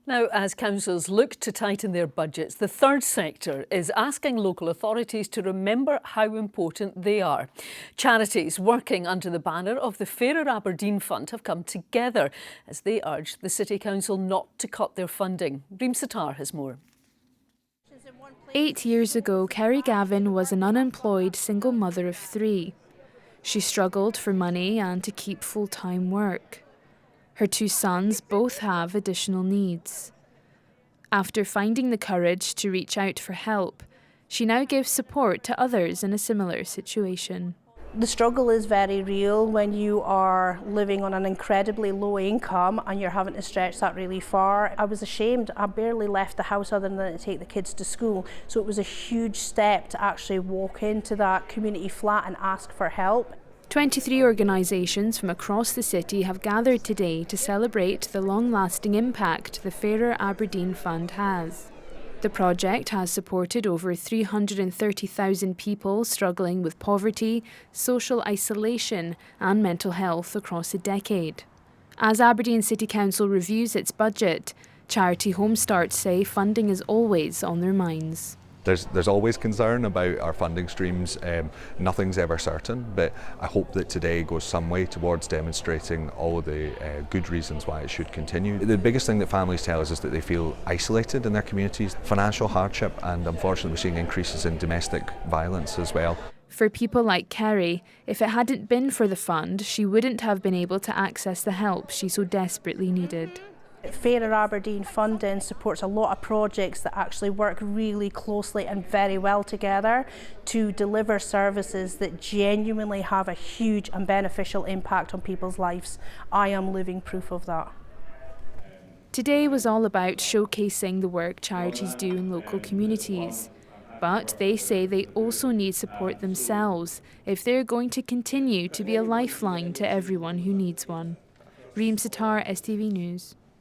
Now, as councils look to tighten their budgets, the third sector is asking local authorities to remember how important they are. Charities working under the banner of the Fairer Aberdeen Fund have come together as they urge the City Council not to cut their funding. Reem Sattar has more. 8 years ago, Kerry Gavin was an unemployed single mother of 3. She struggled for money and to keep full-time work. Her 2 sons both have additional needs. After finding the courage to reach out for help, she now gives support to others in a similar situation. The struggle is very real when you are living on an incredibly low income and you're having to stretch that really far. I was ashamed. I barely left the house other than to take the kids to school. So it was a huge step to actually walk into that community flat and ask for help. 23 organisations from across the city have gathered today to celebrate the long-lasting impact the Fairer Aberdeen Fund has. The project has supported over 330,000 people struggling with poverty, social isolation and mental health across a decade. As Aberdeen City Council reviews its budget, charity home starts say funding is always on their minds. There's always concern about our funding streams. Nothing's ever certain, but I hope that today goes some way towards demonstrating all of the good reasons why it should continue. The biggest thing that families tell us is that they feel isolated in their communities, financial hardship, and unfortunately we're seeing increases in domestic violence as well. For people like Kerry, if it hadn't been for the fund, she wouldn't have been able to access the help she so desperately needed. Fairer Aberdeen funding supports a lot of projects that actually work really closely and very well together to deliver services that genuinely have a huge and beneficial impact on people's lives. I am living proof of that. Today was all about showcasing the work charities do in local communities. But they say they also need support themselves if they're going to continue to be a lifeline to everyone who needs one. Reem Sattar, STV News.